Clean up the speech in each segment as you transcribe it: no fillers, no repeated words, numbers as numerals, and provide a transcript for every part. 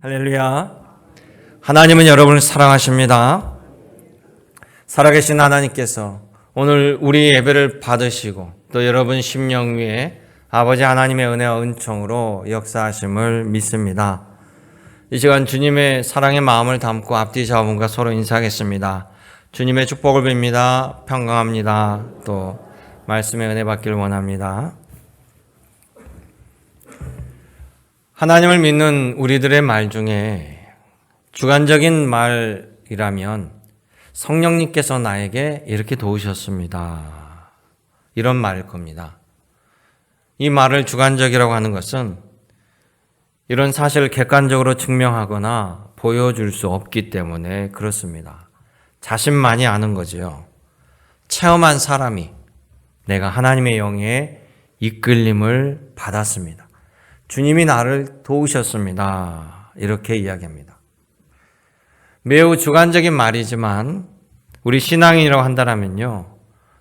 할렐루야. 하나님은 여러분을 사랑하십니다. 살아계신 하나님께서 오늘 우리 예배를 받으시고 또 여러분 심령 위에 아버지 하나님의 은혜와 은총으로 역사하심을 믿습니다. 이 시간 주님의 사랑의 마음을 담고 앞뒤 자분과 서로 인사하겠습니다. 주님의 축복을 빕니다. 평강합니다. 또 말씀의 은혜 받기를 원합니다. 하나님을 믿는 우리들의 말 중에 주관적인 말이라면 성령님께서 나에게 이렇게 도우셨습니다. 이런 말일 겁니다. 이 말을 주관적이라고 하는 것은 이런 사실을 객관적으로 증명하거나 보여줄 수 없기 때문에 그렇습니다. 자신만이 아는 거지요. 체험한 사람이 내가 하나님의 영에 이끌림을 받았습니다. 주님이 나를 도우셨습니다. 이렇게 이야기합니다. 매우 주관적인 말이지만 우리 신앙인이라고 한다면요,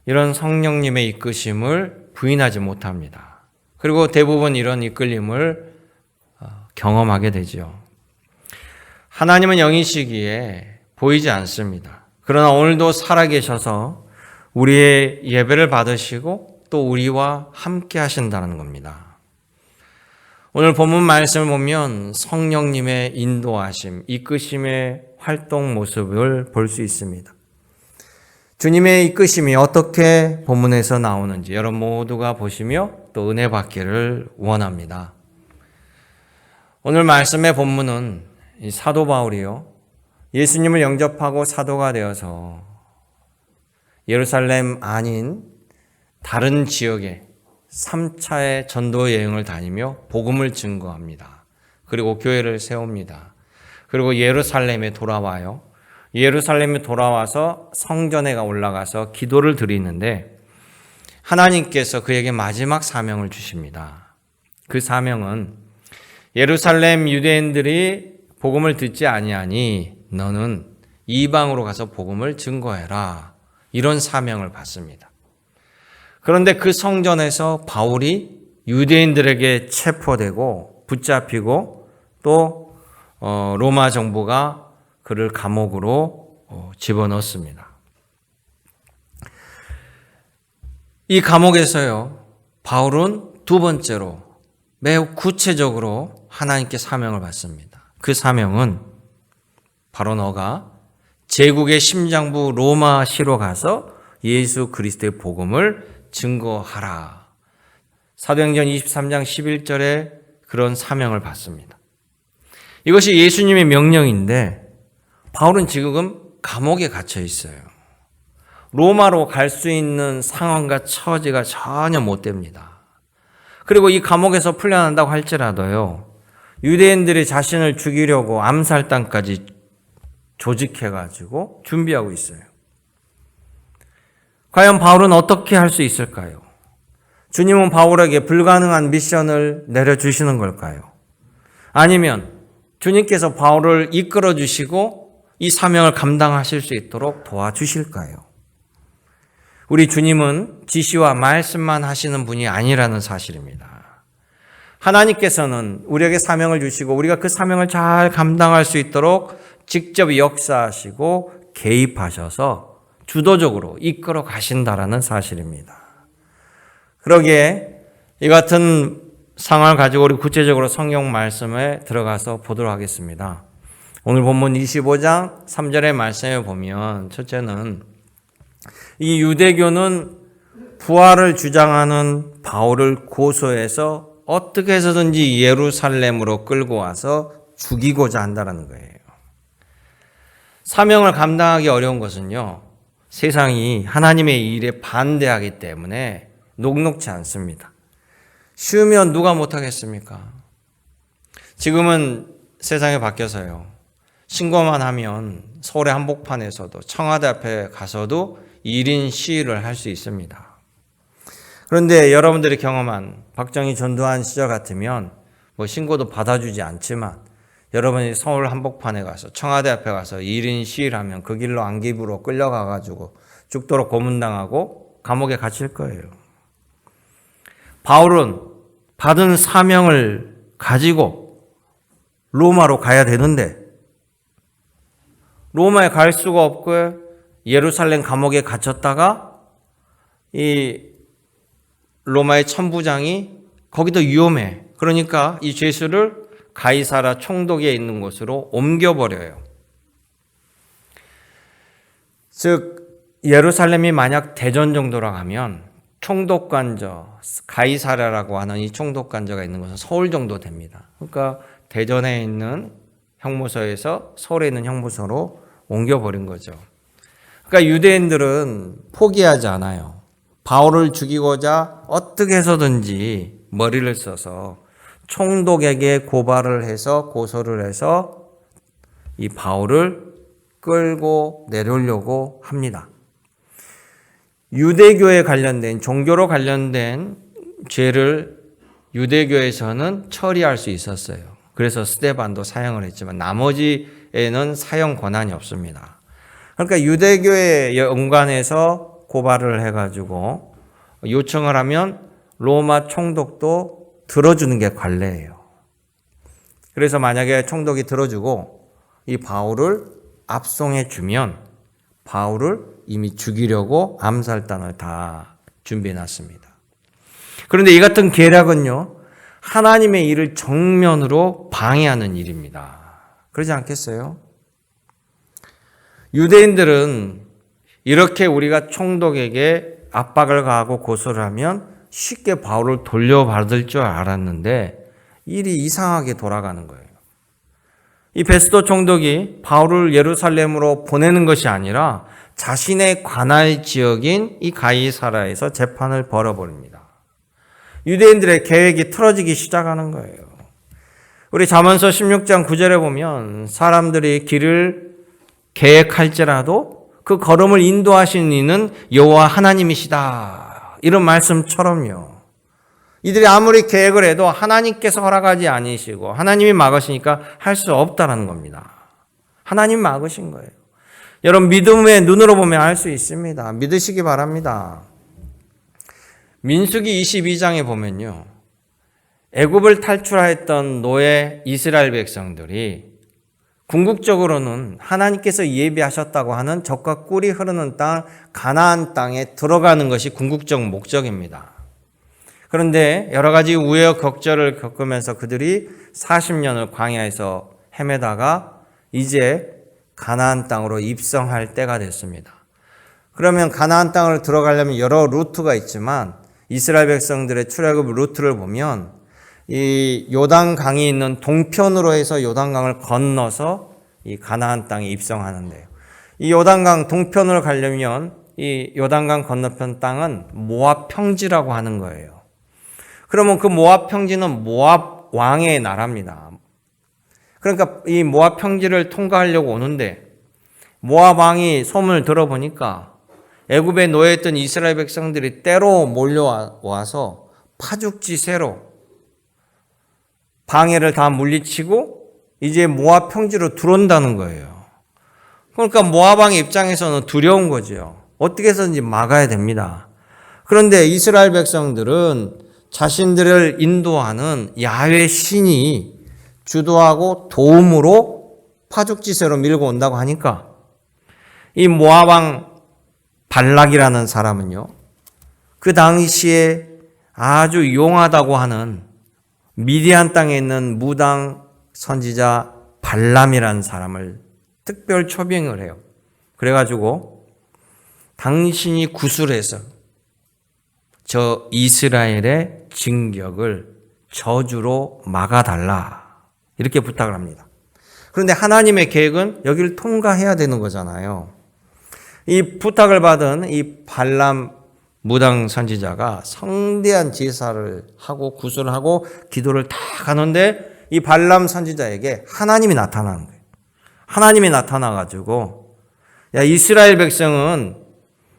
이런 성령님의 이끄심을 부인하지 못합니다. 그리고 대부분 이런 이끌림을 경험하게 되죠. 하나님은 영이시기에 보이지 않습니다. 그러나 오늘도 살아계셔서 우리의 예배를 받으시고 또 우리와 함께 하신다는 겁니다. 오늘 본문 말씀을 보면 성령님의 인도하심, 이끄심의 활동 모습을 볼 수 있습니다. 주님의 이끄심이 어떻게 본문에서 나오는지 여러분 모두가 보시며 또 은혜 받기를 원합니다. 오늘 말씀의 본문은 이 사도 바울이요, 예수님을 영접하고 사도가 되어서 예루살렘 아닌 다른 지역에 3차의 전도 여행을 다니며 복음을 증거합니다. 그리고 교회를 세웁니다. 그리고 예루살렘에 돌아와요. 예루살렘에 돌아와서 성전에 올라가서 기도를 드리는데 하나님께서 그에게 마지막 사명을 주십니다. 그 사명은 예루살렘 유대인들이 복음을 듣지 아니하니 너는 이방으로 가서 복음을 증거해라. 이런 사명을 받습니다. 그런데 그 성전에서 바울이 유대인들에게 체포되고 붙잡히고 또 로마 정부가 그를 감옥으로 집어넣습니다. 이 감옥에서요, 바울은 두 번째로 매우 구체적으로 하나님께 사명을 받습니다. 그 사명은 바로 너가 제국의 심장부 로마시로 가서 예수 그리스도의 복음을 증거하라. 사도행전 23장 11절에 그런 사명을 받습니다. 이것이 예수님의 명령인데 바울은 지금 감옥에 갇혀 있어요. 로마로 갈 수 있는 상황과 처지가 전혀 못 됩니다. 그리고 이 감옥에서 풀려난다고 할지라도요, 유대인들이 자신을 죽이려고 암살단까지 조직해가지고 준비하고 있어요. 과연 바울은 어떻게 할 수 있을까요? 주님은 바울에게 불가능한 미션을 내려주시는 걸까요? 아니면 주님께서 바울을 이끌어 주시고 이 사명을 감당하실 수 있도록 도와주실까요? 우리 주님은 지시와 말씀만 하시는 분이 아니라는 사실입니다. 하나님께서는 우리에게 사명을 주시고 우리가 그 사명을 잘 감당할 수 있도록 직접 역사하시고 개입하셔서 주도적으로 이끌어 가신다라는 사실입니다. 그러기에 이 같은 상황을 가지고 우리 구체적으로 성경 말씀에 들어가서 보도록 하겠습니다. 오늘 본문 25장 3절의 말씀에 보면 첫째는 이 유대교는 부활을 주장하는 바울을 고소해서 어떻게 해서든지 예루살렘으로 끌고 와서 죽이고자 한다는 거예요. 사명을 감당하기 어려운 것은요, 세상이 하나님의 일에 반대하기 때문에 녹록지 않습니다. 쉬우면 누가 못하겠습니까? 지금은 세상이 바뀌어서요, 신고만 하면 서울의 한복판에서도 청와대 앞에 가서도 1인 시위를 할 수 있습니다. 그런데 여러분들이 경험한 박정희 전두환 시절 같으면 신고도 받아주지 않지만 여러분이 서울 한복판에 가서 청와대 앞에 가서 1인 시위를 하면 그 길로 안기부로 끌려가가지고 죽도록 고문당하고 감옥에 갇힐 거예요. 바울은 받은 사명을 가지고 로마로 가야 되는데 로마에 갈 수가 없고 예루살렘 감옥에 갇혔다가 이 로마의 천부장이 거기도 위험해. 그러니까 이 죄수를 가이사라 총독에 있는 곳으로 옮겨버려요. 즉 예루살렘이 만약 대전 정도라고 하면 총독관저 가이사라라고 하는 이 총독관저가 있는 곳은 서울 정도 됩니다. 그러니까 대전에 있는 형무소에서 서울에 있는 형무소로 옮겨버린 거죠. 그러니까 유대인들은 포기하지 않아요. 바울을 죽이고자 어떻게 해서든지 머리를 써서 총독에게 고발을 해서 고소를 해서 이 바울을 끌고 내려오려고 합니다. 유대교에 관련된 종교로 관련된 죄를 유대교에서는 처리할 수 있었어요. 그래서 스데반도 사형을 했지만 나머지에는 사형 권한이 없습니다. 그러니까 유대교의 연관해서 고발을 해가지고 요청을 하면 로마 총독도 들어주는 게 관례예요. 그래서 만약에 총독이 들어주고 이 바울을 압송해 주면 바울을 이미 죽이려고 암살단을 다 준비해 놨습니다. 그런데 이 같은 계략은요, 하나님의 일을 정면으로 방해하는 일입니다. 그러지 않겠어요? 유대인들은 이렇게 우리가 총독에게 압박을 가하고 고소를 하면 쉽게 바울을 돌려받을 줄 알았는데 일이 이상하게 돌아가는 거예요. 이 베스도 총독이 바울을 예루살렘으로 보내는 것이 아니라 자신의 관할 지역인 이 가이사라에서 재판을 벌여버립니다. 유대인들의 계획이 틀어지기 시작하는 거예요. 우리 잠언서 16장 9절에 보면 사람들이 길을 계획할지라도 그 걸음을 인도하시는 이는 여호와 하나님이시다. 이런 말씀처럼요. 이들이 아무리 계획을 해도 하나님께서 허락하지 않으시고 하나님이 막으시니까 할 수 없다는 겁니다. 하나님 막으신 거예요. 여러분 믿음의 눈으로 보면 알 수 있습니다. 믿으시기 바랍니다. 민수기 22장에 보면요. 애굽을 탈출하였던 노예 이스라엘 백성들이 궁극적으로는 하나님께서 예비하셨다고 하는 젖과 꿀이 흐르는 땅 가나안 땅에 들어가는 것이 궁극적 목적입니다. 그런데 여러 가지 우여곡절을 겪으면서 그들이 40년을 광야에서 헤매다가 이제 가나안 땅으로 입성할 때가 됐습니다. 그러면 가나안 땅을 들어가려면 여러 루트가 있지만 이스라엘 백성들의 출애굽 루트를 보면 이 요단강이 있는 동편으로 해서 요단강을 건너서 이 가나안 땅에 입성하는데요. 이 요단강 동편으로 가려면 이 요단강 건너편 땅은 모압 평지라고 하는 거예요. 그러면 그 모압 평지는 모압 왕의 나라입니다. 그러니까 이 모압 평지를 통과하려고 오는데 모압 왕이 소문을 들어보니까 애굽에 노예했던 이스라엘 백성들이 때로 몰려와서 파죽지세로 방해를 다 물리치고 이제 모압 평지로 들어온다는 거예요. 그러니까 모압 왕의 입장에서는 두려운 거죠. 어떻게 해서든지 막아야 됩니다. 그런데 이스라엘 백성들은 자신들을 인도하는 야훼 신이 주도하고 도움으로 파죽지세로 밀고 온다고 하니까 이 모압 왕 발락이라는 사람은요, 그 당시에 아주 용하다고 하는 미디안 땅에 있는 무당 선지자 발람이라는 사람을 특별 초빙을 해요. 그래가지고 당신이 구술해서 저 이스라엘의 진격을 저주로 막아달라 이렇게 부탁을 합니다. 그런데 하나님의 계획은 여기를 통과해야 되는 거잖아요. 이 부탁을 받은 이 발람 무당 선지자가 성대한 제사를 하고 구슬을 하고 기도를 다 하는데 이 발람 선지자에게 하나님이 나타나는 거예요. 하나님이 나타나가지고 야 이스라엘 백성은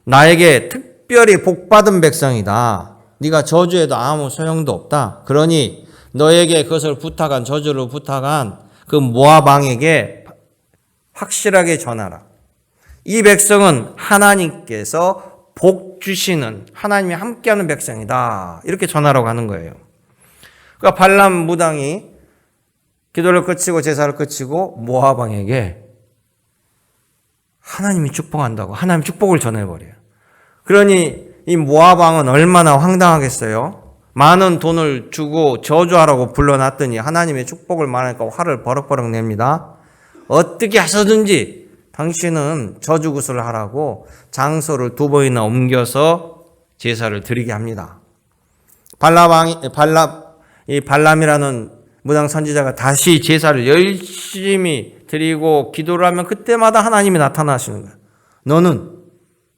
나에게 특별히 복받은 백성이다. 네가 저주해도 아무 소용도 없다. 그러니 너에게 그것을 부탁한 저주를 부탁한 그 모압 왕에게 확실하게 전하라. 이 백성은 하나님께서 복 주시는 하나님이 함께하는 백성이다. 이렇게 전하라고 하는 거예요. 그러니까 발람 무당이 기도를 그치고 제사를 그치고 모압 왕에게 하나님이 축복한다고 하나님 축복을 전해버려요. 그러니 이 모압 왕은 얼마나 황당하겠어요? 많은 돈을 주고 저주하라고 불러놨더니 하나님의 축복을 말하니까 화를 버럭버럭 냅니다. 어떻게 하서든지 당신은 저주구슬을 하라고 장소를 2번이나 옮겨서 제사를 드리게 합니다. 발람이라는 무당 선지자가 다시 제사를 열심히 드리고 기도를 하면 그때마다 하나님이 나타나시는 거예요. 너는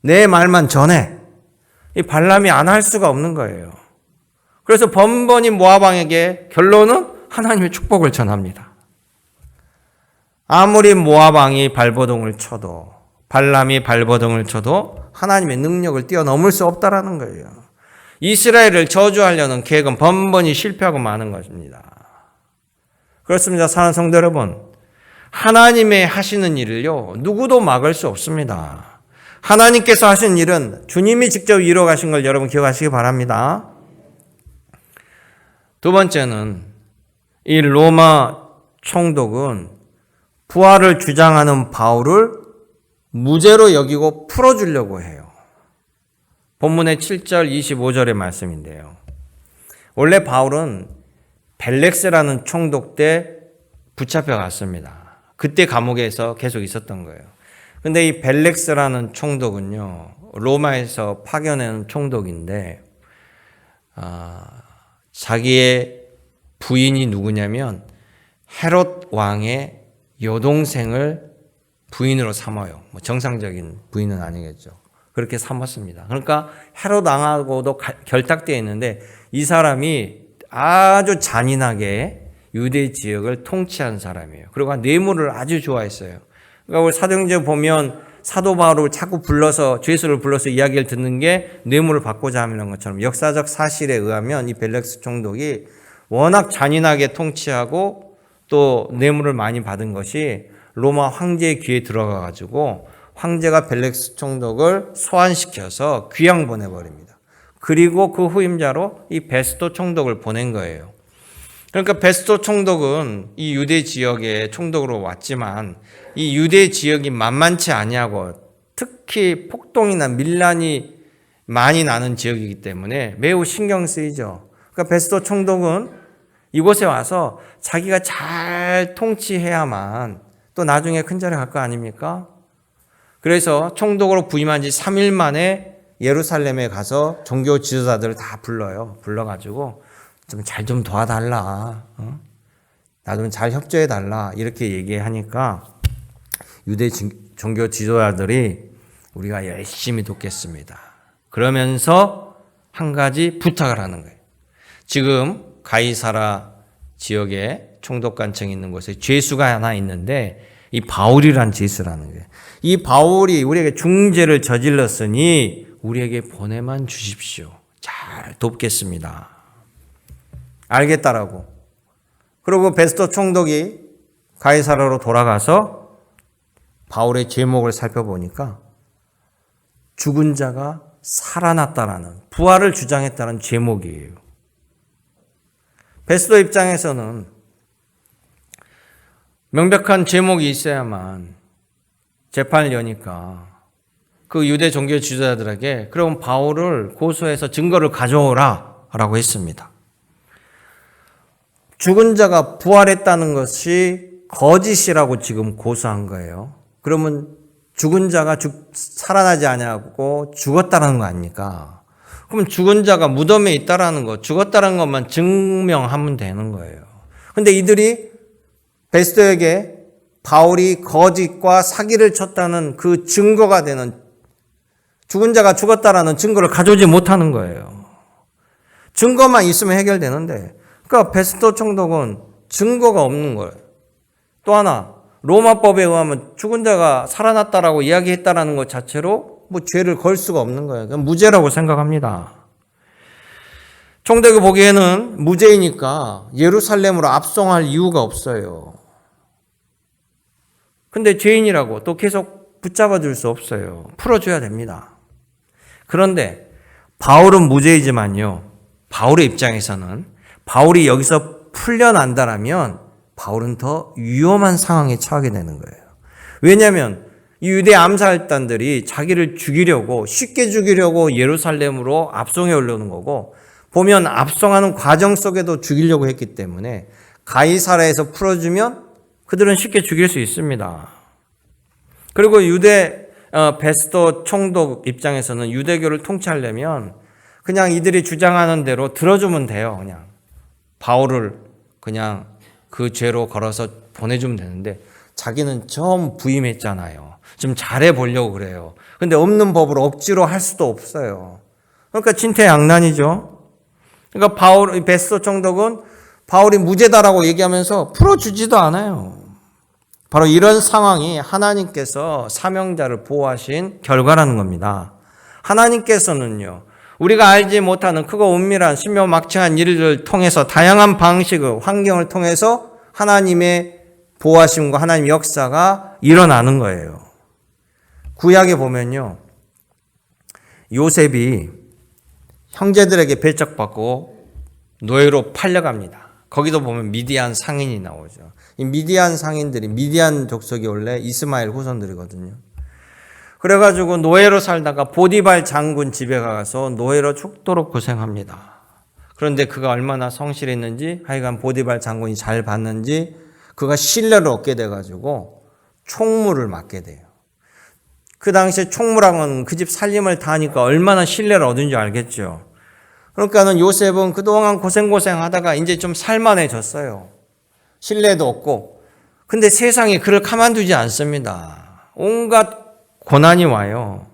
내 말만 전해. 이 발람이 안 할 수가 없는 거예요. 그래서 번번이 모압 왕에게 결론은 하나님의 축복을 전합니다. 아무리 모압 왕이 발버둥을 쳐도 발람이 발버둥을 쳐도 하나님의 능력을 뛰어넘을 수 없다라는 거예요. 이스라엘을 저주하려는 계획은 번번이 실패하고 마는 것입니다. 그렇습니다. 사랑하는 성도 여러분, 하나님의 하시는 일을요 누구도 막을 수 없습니다. 하나님께서 하신 일은 주님이 직접 이루어 가신 걸 여러분 기억하시기 바랍니다. 두 번째는 이 로마 총독은 부활을 주장하는 바울을 무죄로 여기고 풀어주려고 해요. 본문의 7절 25절의 말씀인데요. 원래 바울은 벨렉스라는 총독 때 붙잡혀 갔습니다. 그때 감옥에서 계속 있었던 거예요. 근데 이 벨렉스라는 총독은요, 로마에서 파견한 총독인데, 자기의 부인이 누구냐면 헤롯 왕의 여동생을 부인으로 삼아요. 뭐 정상적인 부인은 아니겠죠. 그렇게 삼았습니다. 그러니까 헤롯 왕하고도 결탁되어 있는데 이 사람이 아주 잔인하게 유대 지역을 통치한 사람이에요. 그리고 뇌물을 아주 좋아했어요. 그러니까 우리 사도행전 보면 사도 바울을 자꾸 불러서 죄수를 불러서 이야기를 듣는 게 뇌물을 받고자 하는 것처럼 역사적 사실에 의하면 이 벨렉스 총독이 워낙 잔인하게 통치하고 또 뇌물을 많이 받은 것이 로마 황제의 귀에 들어가 가지고 황제가 벨렉스 총독을 소환시켜서 귀양 보내버립니다. 그리고 그 후임자로 이 베스토 총독을 보낸 거예요. 그러니까 베스토 총독은 이 유대 지역의 총독으로 왔지만 이 유대 지역이 만만치 아니하고 특히 폭동이나 밀란이 많이 나는 지역이기 때문에 매우 신경 쓰이죠. 그러니까 베스토 총독은 이곳에 와서 자기가 잘 통치해야만 또 나중에 큰 자리에 갈 거 아닙니까? 그래서 총독으로 부임한 지 3일 만에 예루살렘에 가서 종교 지도자들을 다 불러요. 불러가지고 좀 잘 좀 도와달라. 나 좀 잘 협조해달라. 이렇게 얘기하니까 유대 종교 지도자들이 우리가 열심히 돕겠습니다. 그러면서 한 가지 부탁을 하는 거예요. 지금 가이사라 지역에 총독관청이 있는 곳에 죄수가 하나 있는데 이 바울이란 죄수라는 거예요. 이 바울이 우리에게 중죄를 저질렀으니 우리에게 보내만 주십시오. 잘 돕겠습니다. 알겠다라고. 그리고 베스토 총독이 가이사라로 돌아가서 바울의 제목을 살펴보니까 죽은 자가 살아났다라는 부활을 주장했다는 제목이에요. 베스토 입장에서는 명백한 제목이 있어야만 재판을 여니까 그 유대 종교 지도자들에게 그럼 바울을 고소해서 증거를 가져오라 라고 했습니다. 죽은 자가 부활했다는 것이 거짓이라고 지금 고소한 거예요. 그러면 죽은 자가 살아나지 아니하고 죽었다는 거 아닙니까? 그럼 죽은 자가 무덤에 있다라는 거, 죽었다는 것만 증명하면 되는 거예요. 근데 이들이 베스토에게 바울이 거짓과 사기를 쳤다는 그 증거가 되는 죽은 자가 죽었다라는 증거를 가져오지 못하는 거예요. 증거만 있으면 해결되는데, 그러니까 베스토 총독은 증거가 없는 거예요. 또 하나, 로마법에 의하면 죽은 자가 살아났다라고 이야기했다라는 것 자체로 뭐 죄를 걸 수가 없는 거예요. 그냥 무죄라고 생각합니다. 총독이 보기에는 무죄이니까 예루살렘으로 압송할 이유가 없어요. 근데 죄인이라고 또 계속 붙잡아 줄 수 없어요. 풀어줘야 됩니다. 그런데 바울은 무죄이지만요. 바울의 입장에서는 바울이 여기서 풀려난다라면 바울은 더 위험한 상황에 처하게 되는 거예요. 왜냐하면 이 유대 암살단들이 자기를 죽이려고, 쉽게 죽이려고 예루살렘으로 압송해 올려오는 거고, 보면 압송하는 과정 속에도 죽이려고 했기 때문에 가이사라에서 풀어주면 그들은 쉽게 죽일 수 있습니다. 그리고 유대 베스토 총독 입장에서는 유대교를 통치하려면 그냥 이들이 주장하는 대로 들어주면 돼요. 그냥 바울을 그냥 그 죄로 걸어서 보내주면 되는데 자기는 좀 부임했잖아요. 좀 잘해보려고 그래요. 근데 없는 법으로 억지로 할 수도 없어요. 그러니까 진퇴양난이죠. 그러니까 베스토 총독은 바울이 무죄다라고 얘기하면서 풀어주지도 않아요. 바로 이런 상황이 하나님께서 사명자를 보호하신 결과라는 겁니다. 하나님께서는요, 우리가 알지 못하는 크고 은밀한 신묘막측한 일을 통해서 다양한 방식의 환경을 통해서 하나님의 보호하심과 하나님의 역사가 일어나는 거예요. 구약에 보면요, 요셉이 형제들에게 배척받고 노예로 팔려갑니다. 거기도 보면 미디안 상인이 나오죠. 이 미디안 상인들이 미디안 족속이 원래 이스마엘 후손들이거든요. 그래가지고 노예로 살다가 보디발 장군 집에 가서 노예로 죽도록 고생합니다. 그런데 그가 얼마나 성실했는지, 하여간 보디발 장군이 잘 봤는지 그가 신뢰를 얻게 돼가지고 총무를 맡게 돼요. 그 당시에 총무랑은 그 집 살림을 다 하니까 얼마나 신뢰를 얻은 줄 알겠죠. 그러니까는 요셉은 그동안 고생하다가 이제 좀 살만해졌어요. 신뢰도 얻고. 근데 세상이 그를 가만두지 않습니다. 온갖 고난이 와요.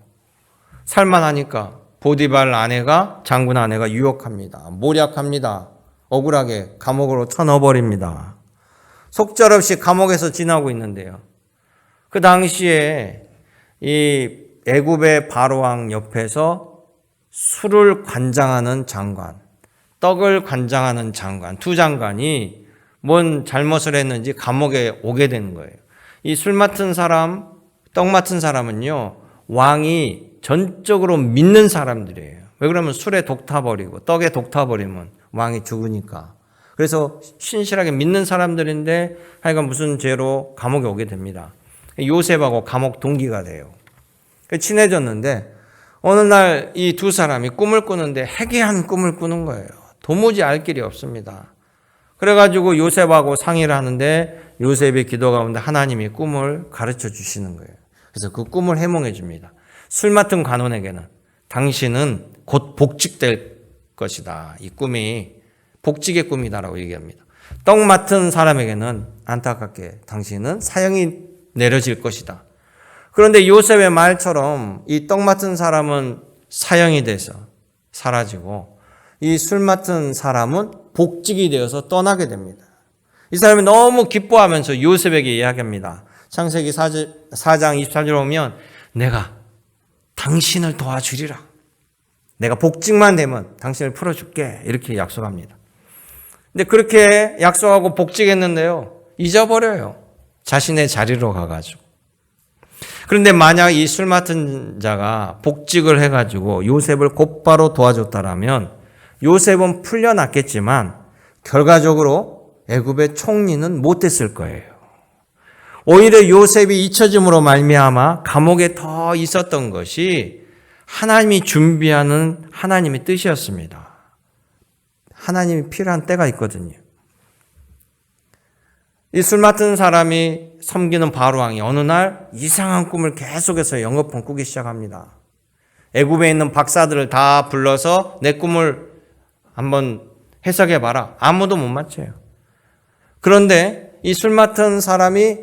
살만하니까 보디발 아내가, 장군 아내가 유혹합니다. 모략합니다. 억울하게 감옥으로 쳐넣어버립니다. 속절없이 감옥에서 지나고 있는데요. 그 당시에 이 애굽의 바로왕 옆에서 술을 관장하는 장관, 떡을 관장하는 장관, 두 장관이 뭔 잘못을 했는지 감옥에 오게 되는 거예요. 이 술 맡은 사람, 떡 맡은 사람은요, 왕이 전적으로 믿는 사람들이에요. 왜 그러면 술에 독 타버리고 떡에 독 타버리면 왕이 죽으니까. 그래서 신실하게 믿는 사람들인데 하여간 무슨 죄로 감옥에 오게 됩니다. 요셉하고 감옥 동기가 돼요. 친해졌는데 어느 날 이 두 사람이 꿈을 꾸는데 해괴한 꿈을 꾸는 거예요. 도무지 알 길이 없습니다. 그래가지고 요셉하고 상의를 하는데 요셉의 기도 가운데 하나님이 꿈을 가르쳐 주시는 거예요. 그래서 그 꿈을 해몽해 줍니다. 술 맡은 관원에게는 당신은 곧 복직될 것이다. 이 꿈이 복직의 꿈이다라고 얘기합니다. 떡 맡은 사람에게는 안타깝게 당신은 사형이 내려질 것이다. 그런데 요셉의 말처럼 이 떡 맡은 사람은 사형이 돼서 사라지고 이 술 맡은 사람은 복직이 되어서 떠나게 됩니다. 이 사람이 너무 기뻐하면서 요셉에게 이야기합니다. 창세기 4장 24절에 보면 내가 당신을 도와주리라. 내가 복직만 되면 당신을 풀어줄게. 이렇게 약속합니다. 근데 그렇게 약속하고 복직했는데요. 잊어버려요. 자신의 자리로 가가지고. 그런데 만약 이 술 맡은 자가 복직을 해가지고 요셉을 곧바로 도와줬다라면 요셉은 풀려났겠지만 결과적으로 애굽의 총리는 못 됐을 거예요. 오히려 요셉이 잊혀짐으로 말미암아 감옥에 더 있었던 것이 하나님이 준비하는 하나님의 뜻이었습니다. 하나님이 필요한 때가 있거든요. 이 술 맡은 사람이 섬기는 바로왕이 어느 날 이상한 꿈을 계속해서 영업폰 꾸기 시작합니다. 애굽에 있는 박사들을 다 불러서 내 꿈을 한번 해석해봐라. 아무도 못 맞춰요. 그런데 이 술 맡은 사람이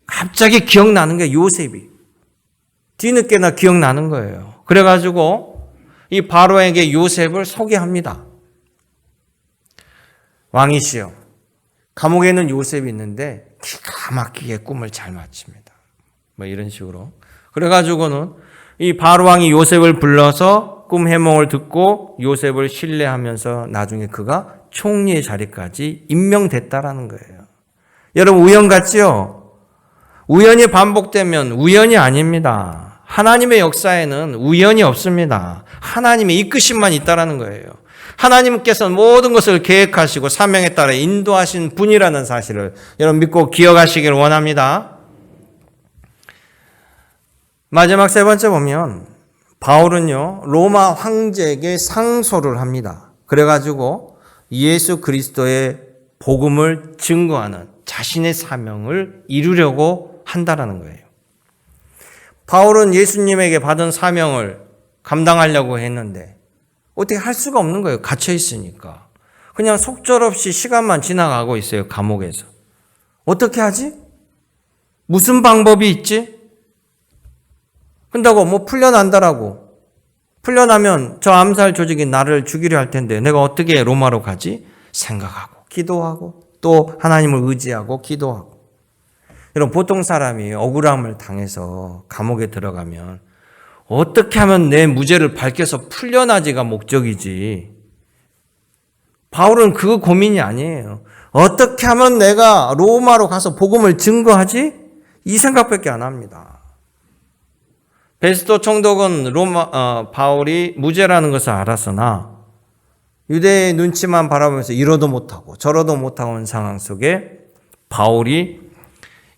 갑자기 기억나는 게 요셉이. 뒤늦게나 기억나는 거예요. 그래가지고 이 바로에게 요셉을 소개합니다. 왕이시여, 감옥에 있는 요셉이 있는데 기가 막히게 꿈을 잘 맞춥니다. 뭐 이런 식으로. 그래가지고는 이 바로왕이 요셉을 불러서 꿈 해몽을 듣고 요셉을 신뢰하면서 나중에 그가 총리의 자리까지 임명됐다라는 거예요. 여러분 우연 같지요? 우연이 반복되면 우연이 아닙니다. 하나님의 역사에는 우연이 없습니다. 하나님의 이끄심만 있다라는 거예요. 하나님께서는 모든 것을 계획하시고 사명에 따라 인도하신 분이라는 사실을 여러분 믿고 기억하시길 원합니다. 마지막 세 번째 보면 바울은요, 로마 황제에게 상소를 합니다. 그래가지고 예수 그리스도의 복음을 증거하는 자신의 사명을 이루려고 한다라는 거예요. 바울은 예수님에게 받은 사명을 감당하려고 했는데 어떻게 할 수가 없는 거예요. 갇혀 있으니까. 그냥 속절없이 시간만 지나가고 있어요. 감옥에서. 어떻게 하지? 무슨 방법이 있지? 근다고 뭐 풀려난다라고. 풀려나면 저 암살 조직이 나를 죽이려 할 텐데 내가 어떻게 로마로 가지? 생각하고 기도하고 또 하나님을 의지하고 기도하고. 여러분 보통 사람이 억울함을 당해서 감옥에 들어가면 어떻게 하면 내 무죄를 밝혀서 풀려나지가 목적이지. 바울은 그 고민이 아니에요. 어떻게 하면 내가 로마로 가서 복음을 증거하지? 이 생각밖에 안 합니다. 베스도 총독은 바울이 무죄라는 것을 알았으나 유대의 눈치만 바라보면서 이러도 못하고 저러도 못하고 하는 상황 속에 바울이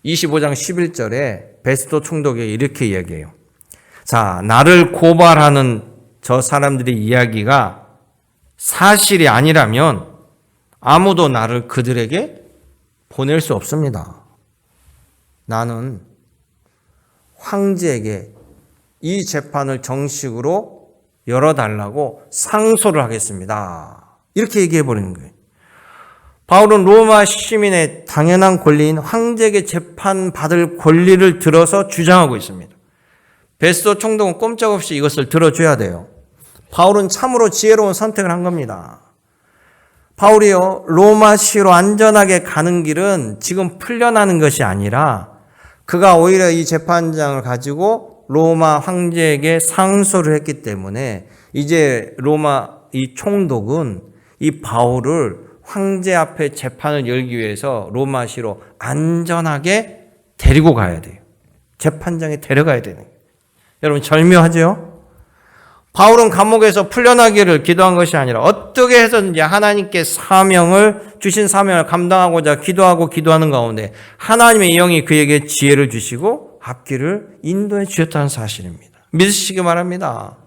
25장 11절에 베스도 총독에게 이렇게 이야기해요. 자, 나를 고발하는 저 사람들의 이야기가 사실이 아니라면 아무도 나를 그들에게 보낼 수 없습니다. 나는 황제에게 이 재판을 정식으로 열어달라고 상소를 하겠습니다. 이렇게 얘기해버리는 거예요. 바울은 로마 시민의 당연한 권리인 황제에게 재판받을 권리를 들어서 주장하고 있습니다. 베스도 총독은 꼼짝없이 이것을 들어줘야 돼요. 바울은 참으로 지혜로운 선택을 한 겁니다. 바울이요, 로마시로 안전하게 가는 길은 지금 풀려나는 것이 아니라 그가 오히려 이 재판장을 가지고 로마 황제에게 상소를 했기 때문에 이제 로마 이 총독은 이 바울을 황제 앞에 재판을 열기 위해서 로마시로 안전하게 데리고 가야 돼요. 재판장에 데려가야 되는 거예요. 여러분 절묘하죠? 바울은 감옥에서 풀려나기를 기도한 것이 아니라 어떻게 해서든지 하나님께 주신 사명을 감당하고자 기도하는 가운데 하나님의 영이 그에게 지혜를 주시고 앞길을 인도해 주셨다는 사실입니다. 믿으시기 바랍니다.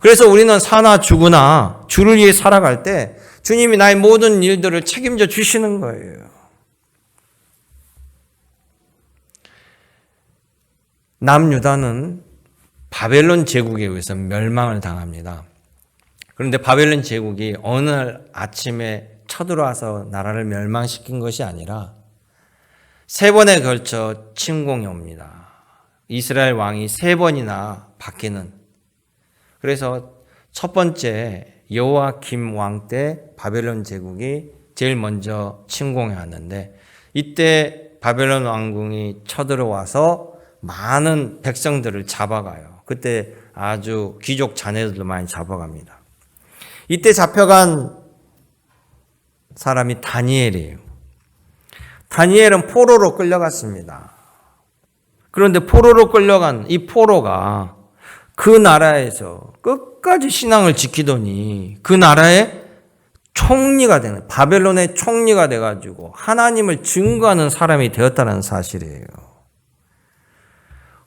그래서 우리는 사나 죽으나 주를 위해 살아갈 때 주님이 나의 모든 일들을 책임져 주시는 거예요. 남유다는 바벨론 제국에 의해서 멸망을 당합니다. 그런데 바벨론 제국이 어느 날 아침에 쳐들어와서 나라를 멸망시킨 것이 아니라 3번에 걸쳐 침공이 옵니다. 이스라엘 왕이 3번이나 바뀌는. 그래서 첫 번째 여호와김 왕 때 바벨론 제국이 제일 먼저 침공해 왔는데 이때 바벨론 왕궁이 쳐들어와서 많은 백성들을 잡아가요. 그때 아주 귀족 자녀들도 많이 잡아갑니다. 이때 잡혀간 사람이 다니엘이에요. 다니엘은 포로로 끌려갔습니다. 그런데 포로로 끌려간 이 포로가 그 나라에서 끝까지 신앙을 지키더니 그 나라의 총리가 되는, 바벨론의 총리가 돼가지고 하나님을 증거하는 사람이 되었다는 사실이에요.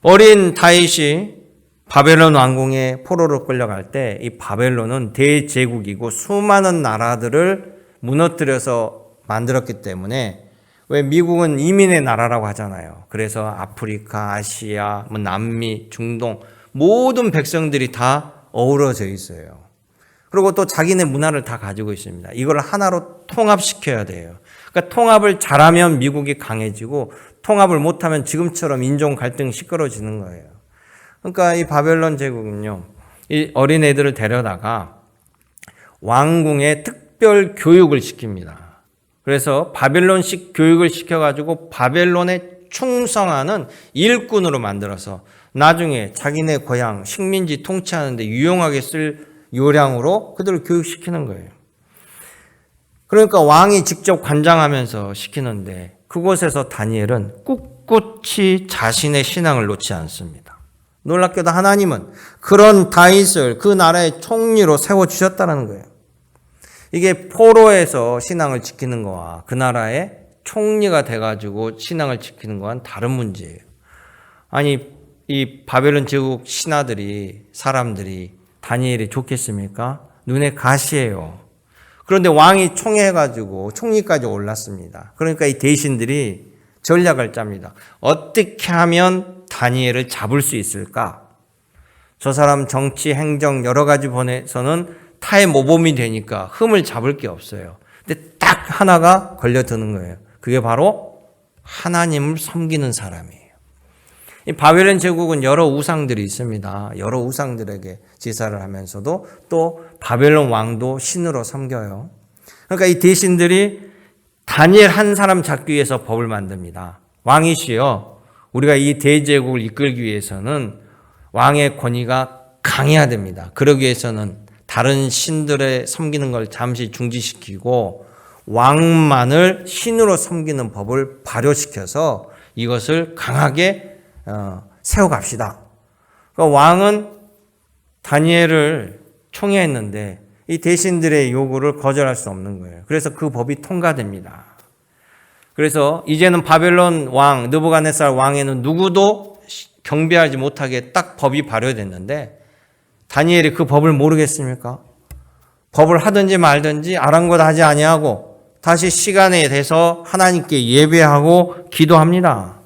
어린 다윗이 바벨론 왕궁에 포로로 끌려갈 때 이 바벨론은 대제국이고 수많은 나라들을 무너뜨려서 만들었기 때문에 왜 미국은 이민의 나라라고 하잖아요. 그래서 아프리카, 아시아, 남미, 중동 모든 백성들이 다 어우러져 있어요. 그리고 또 자기네 문화를 다 가지고 있습니다. 이걸 하나로 통합시켜야 돼요. 그러니까 통합을 잘하면 미국이 강해지고 통합을 못하면 지금처럼 인종 갈등이 시끄러워지는 거예요. 그러니까 이 바벨론 제국은요, 이 어린애들을 데려다가 왕궁에 특별 교육을 시킵니다. 그래서 바벨론식 교육을 시켜가지고 바벨론에 충성하는 일꾼으로 만들어서 나중에 자기네 고향 식민지 통치하는 데 유용하게 쓸 요량으로 그들을 교육시키는 거예요. 그러니까 왕이 직접 관장하면서 시키는데 그곳에서 다니엘은 꿋꿋이 자신의 신앙을 놓지 않습니다. 놀랍게도 하나님은 그런 다윗을 그 나라의 총리로 세워주셨다는 거예요. 이게 포로에서 신앙을 지키는 거와 그 나라의 총리가 돼가지고 신앙을 지키는 거와는 다른 문제예요. 아니, 이 바벨론 제국 신하들이, 사람들이 다니엘이 좋겠습니까? 눈에 가시예요. 그런데 왕이 총회해가지고 총리까지 올랐습니다. 그러니까 이 대신들이 전략을 짭니다. 어떻게 하면 다니엘을 잡을 수 있을까? 저 사람 정치, 행정 여러 가지 번에서는 타의 모범이 되니까 흠을 잡을 게 없어요. 근데 딱 하나가 걸려드는 거예요. 그게 바로 하나님을 섬기는 사람이에요. 이 바벨론 제국은 여러 우상들이 있습니다. 여러 우상들에게 제사를 하면서도 또 바벨론 왕도 신으로 섬겨요. 그러니까 이 대신들이 다니엘 한 사람 잡기 위해서 법을 만듭니다. 왕이시여, 우리가 이 대제국을 이끌기 위해서는 왕의 권위가 강해야 됩니다. 그러기 위해서는 다른 신들의 섬기는 걸 잠시 중지시키고 왕만을 신으로 섬기는 법을 발효시켜서 이것을 강하게 세워갑시다. 그러니까 왕은 다니엘을 총애했는데 이 대신들의 요구를 거절할 수 없는 거예요. 그래서 그 법이 통과됩니다. 그래서 이제는 바벨론 왕 느부갓네살 왕에는 누구도 경배하지 못하게 딱 법이 발효됐는데 다니엘이 그 법을 모르겠습니까? 법을 하든지 말든지 아랑곳하지 아니하고 다시 시간에 대해서 하나님께 예배하고 기도합니다.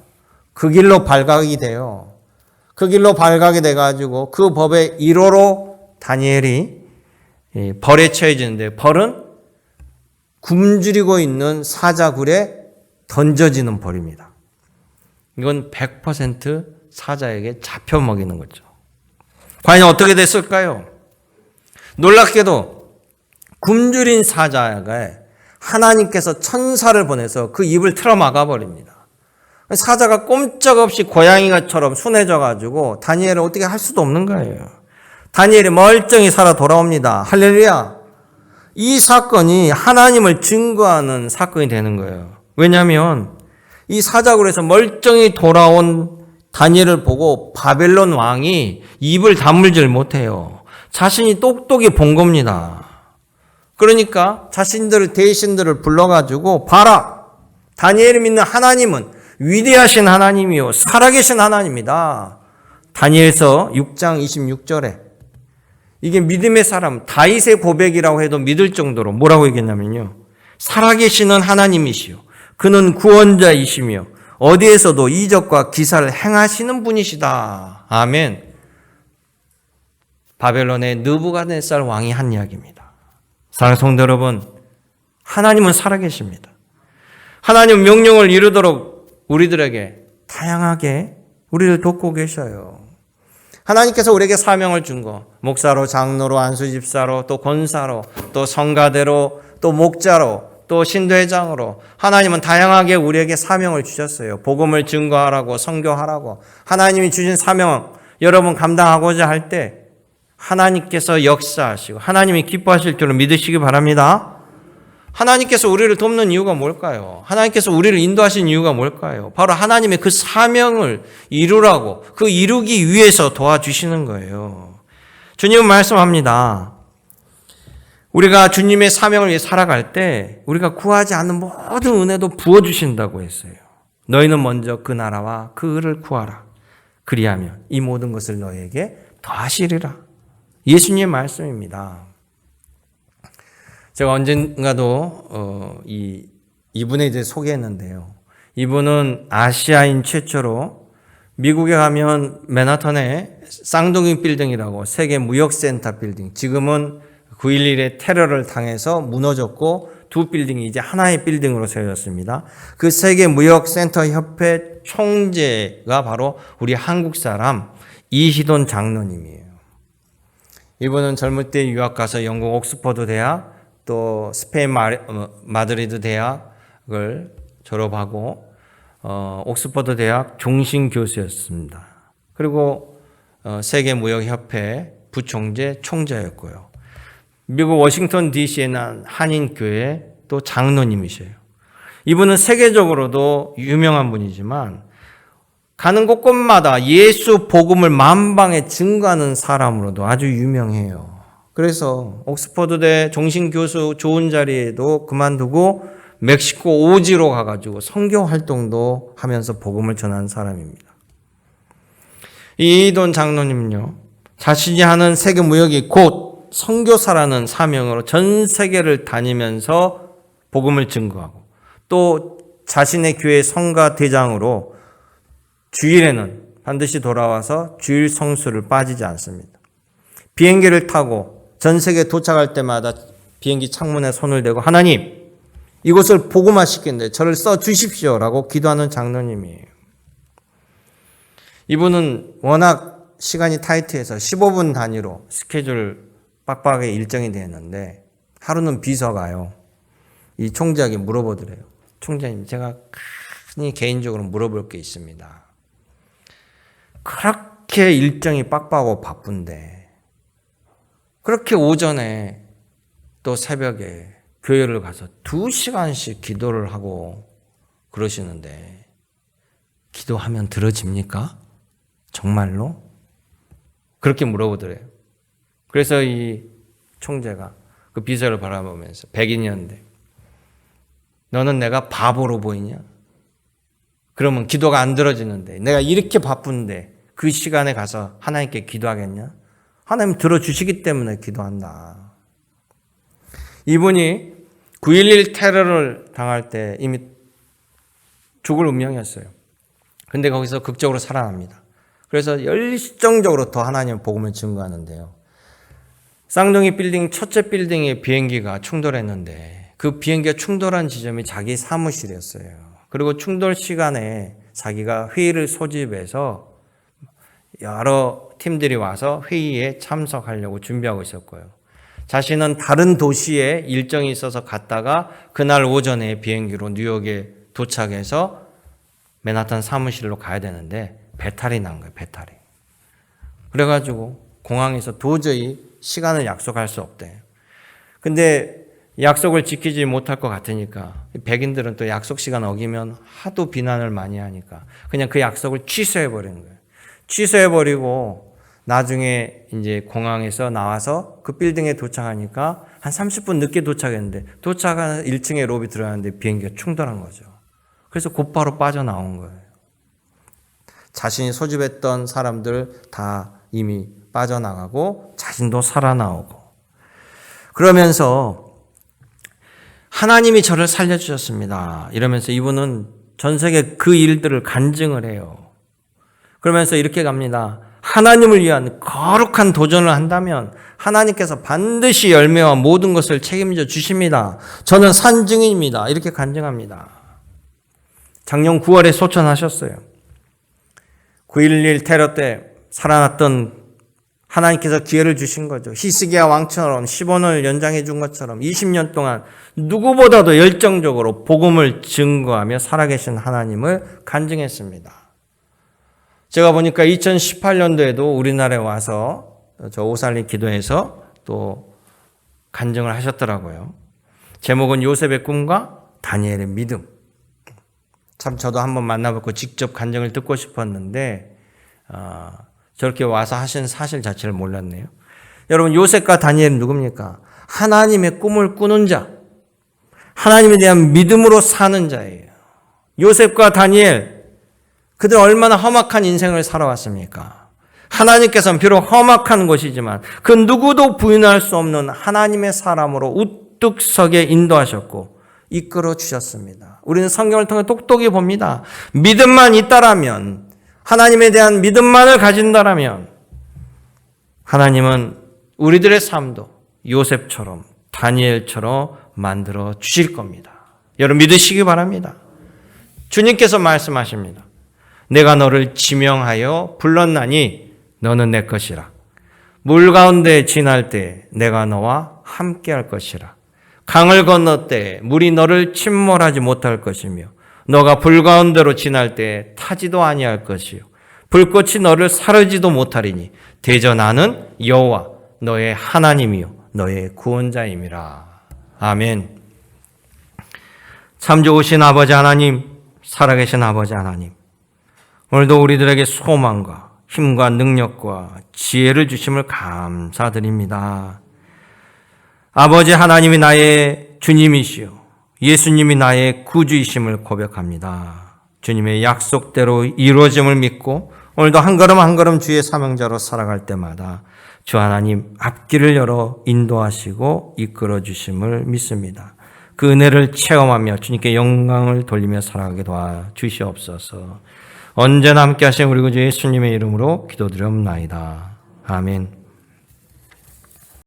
그 길로 발각이 돼요. 그 길로 발각이 돼가지고 그 법의 1호로 다니엘이 벌에 처해지는데 벌은 굶주리고 있는 사자굴에 던져지는 벌입니다. 이건 100% 사자에게 잡혀 먹이는 거죠. 과연 어떻게 됐을까요? 놀랍게도 굶주린 사자가 하나님께서 천사를 보내서 그 입을 틀어 막아버립니다. 사자가 꼼짝없이 고양이처럼 순해져가지고 다니엘을 어떻게 할 수도 없는 거예요. 다니엘이 멀쩡히 살아 돌아옵니다. 할렐루야. 이 사건이 하나님을 증거하는 사건이 되는 거예요. 왜냐하면 이 사자굴에서 멀쩡히 돌아온 다니엘을 보고 바벨론 왕이 입을 다물질 못해요. 자신이 똑똑히 본 겁니다. 그러니까 자신들의 대신들을 불러가지고 봐라. 다니엘이 믿는 하나님은 위대하신 하나님이요 살아계신 하나님이다. 다니엘서 6장 26절에 이게 믿음의 사람 다윗의 고백이라고 해도 믿을 정도로 뭐라고 얘기했냐면요. 살아계시는 하나님이시요 그는 구원자이시며 어디에서도 이적과 기사를 행하시는 분이시다. 아멘. 바벨론의 느부갓네살 왕이 한 이야기입니다. 사랑하는 성도 여러분, 하나님은 살아계십니다. 하나님 명령을 이루도록 우리들에게 다양하게 우리를 돕고 계셔요. 하나님께서 우리에게 사명을 준 거, 목사로, 장로로, 안수집사로, 또 권사로, 또 성가대로, 또 목자로, 또 신도회장으로 하나님은 다양하게 우리에게 사명을 주셨어요. 복음을 증거하라고, 선교하라고. 하나님이 주신 사명 여러분 감당하고자 할 때 하나님께서 역사하시고 하나님이 기뻐하실 줄로 믿으시기 바랍니다. 하나님께서 우리를 돕는 이유가 뭘까요? 하나님께서 우리를 인도하신 이유가 뭘까요? 바로 하나님의 그 사명을 이루라고, 그 이루기 위해서 도와주시는 거예요. 주님은 말씀합니다. 우리가 주님의 사명을 위해 살아갈 때 우리가 구하지 않는 모든 은혜도 부어주신다고 했어요. 너희는 먼저 그 나라와 그 의를 구하라. 그리하면 이 모든 것을 너희에게 더하시리라. 예수님의 말씀입니다. 제가 언젠가도 이분에 대해 소개했는데요. 이분은 아시아인 최초로 미국에 가면 맨하탄에 쌍둥이 빌딩이라고 세계 무역센터 빌딩, 지금은 9.11의 테러를 당해서 무너졌고 두 빌딩이 이제 하나의 빌딩으로 세워졌습니다. 그 세계 무역센터 협회 총재가 바로 우리 한국 사람 이희돈 장로님이에요. 이분은 젊을 때 유학 가서 영국 옥스퍼드 대학, 또 스페인 마드리드 대학을 졸업하고 옥스퍼드 대학 종신 교수였습니다. 그리고 세계무역협회 부총재 총재였고요. 미국 워싱턴 DC에 난 한인교회 또 장로님이셔요. 이분은 세계적으로도 유명한 분이지만 가는 곳곳마다 예수 복음을 만방에 증거하는 사람으로도 아주 유명해요. 그래서 옥스퍼드대 종신교수 좋은 자리에도 그만두고 멕시코 오지로 가가지고 선교 활동도 하면서 복음을 전한 사람입니다. 이돈 장로님은요, 자신이 하는 세계 무역이 곧 선교사라는 사명으로 전 세계를 다니면서 복음을 증거하고 또 자신의 교회 성가 대장으로 주일에는 반드시 돌아와서 주일 성수를 빠지지 않습니다. 비행기를 타고 전 세계에 도착할 때마다 비행기 창문에 손을 대고 하나님, 이곳을 복음화시키는데 저를 써 주십시오라고 기도하는 장로님이에요. 이분은 워낙 시간이 타이트해서 15분 단위로 스케줄 빡빡하게 일정이 되었는데 하루는 비서가요. 이 총재에게 물어보더래요. 총재님, 제가 개인적으로 물어볼 게 있습니다. 그렇게 일정이 빡빡하고 바쁜데 그렇게 오전에 또 새벽에 교회를 가서 2시간씩 기도를 하고 그러시는데 기도하면 들어집니까? 정말로? 그렇게 물어보더래요. 그래서 이 총재가 그 비서를 바라보면서 백인이었는데 너는 내가 바보로 보이냐? 그러면 기도가 안 들어지는데 내가 이렇게 바쁜데 그 시간에 가서 하나님께 기도하겠냐? 하나님 들어주시기 때문에 기도한다. 이분이 9.11 테러를 당할 때 이미 죽을 운명이었어요. 근데 거기서 극적으로 살아납니다. 그래서 열정적으로 더 하나님의 복음을 증거하는데요. 쌍둥이 빌딩 첫째 빌딩의 비행기가 충돌했는데 그 비행기가 충돌한 지점이 자기 사무실이었어요. 그리고 충돌 시간에 자기가 회의를 소집해서 여러 팀들이 와서 회의에 참석하려고 준비하고 있었고요. 자신은 다른 도시에 일정이 있어서 갔다가 그날 오전에 비행기로 뉴욕에 도착해서 맨하탄 사무실로 가야 되는데 배탈이 난 거예요. 배탈이. 그래가지고 공항에서 도저히 시간을 약속할 수 없대요. 근데 약속을 지키지 못할 것 같으니까 백인들은 또 약속 시간 어기면 하도 비난을 많이 하니까 그냥 그 약속을 취소해버리는 거예요. 취소해버리고 나중에 이제 공항에서 나와서 그 빌딩에 도착하니까 한 30분 늦게 도착했는데 도착한 1층에 로비 들어갔는데 비행기가 충돌한 거죠. 그래서 곧바로 빠져나온 거예요. 자신이 소집했던 사람들 다 이미 빠져나가고 자신도 살아나오고 그러면서 하나님이 저를 살려주셨습니다. 이러면서 이분은 전 세계 그 일들을 간증을 해요. 그러면서 이렇게 갑니다. 하나님을 위한 거룩한 도전을 한다면 하나님께서 반드시 열매와 모든 것을 책임져 주십니다. 저는 산증인입니다. 이렇게 간증합니다. 작년 9월에 소천하셨어요. 9.11 테러 때 살아났던 하나님께서 기회를 주신 거죠. 히스기야 왕처럼 15년을 연장해 준 것처럼 20년 동안 누구보다도 열정적으로 복음을 증거하며 살아계신 하나님을 간증했습니다. 제가 보니까 2018년도에도 우리나라에 와서 저 오살리 기도에서 또 간증을 하셨더라고요. 제목은 요셉의 꿈과 다니엘의 믿음. 참 저도 한번 만나뵙고 직접 간증을 듣고 싶었는데 저렇게 와서 하신 사실 자체를 몰랐네요. 여러분, 요셉과 다니엘은 누굽니까? 하나님의 꿈을 꾸는 자, 하나님에 대한 믿음으로 사는 자예요. 요셉과 다니엘, 그들 얼마나 험악한 인생을 살아왔습니까? 하나님께서는 비록 험악한 것이지만 그 누구도 부인할 수 없는 하나님의 사람으로 우뚝 서게 인도하셨고 이끌어 주셨습니다. 우리는 성경을 통해 똑똑히 봅니다. 믿음만 있다라면, 하나님에 대한 믿음만을 가진다라면 하나님은 우리들의 삶도 요셉처럼 다니엘처럼 만들어 주실 겁니다. 여러분 믿으시기 바랍니다. 주님께서 말씀하십니다. 내가 너를 지명하여 불렀나니 너는 내 것이라. 물 가운데 지날 때 내가 너와 함께할 것이라. 강을 건너 때 물이 너를 침몰하지 못할 것이며 너가 불 가운데로 지날 때 타지도 아니할 것이요 불꽃이 너를 사르지도 못하리니 대저 나는 여호와 너의 하나님이요 너의 구원자임이라. 아멘. 참 좋으신 아버지 하나님, 살아계신 아버지 하나님, 오늘도 우리들에게 소망과 힘과 능력과 지혜를 주심을 감사드립니다. 아버지 하나님이 나의 주님이시요 예수님이 나의 구주이심을 고백합니다. 주님의 약속대로 이루어짐을 믿고 오늘도 한 걸음 한 걸음 주의 사명자로 살아갈 때마다 주 하나님 앞길을 열어 인도하시고 이끌어 주심을 믿습니다. 그 은혜를 체험하며 주님께 영광을 돌리며 살아가게 도와주시옵소서. 언제나 함께 하신 우리 구주 예수님의 이름으로 기도드렸나이다. 아멘.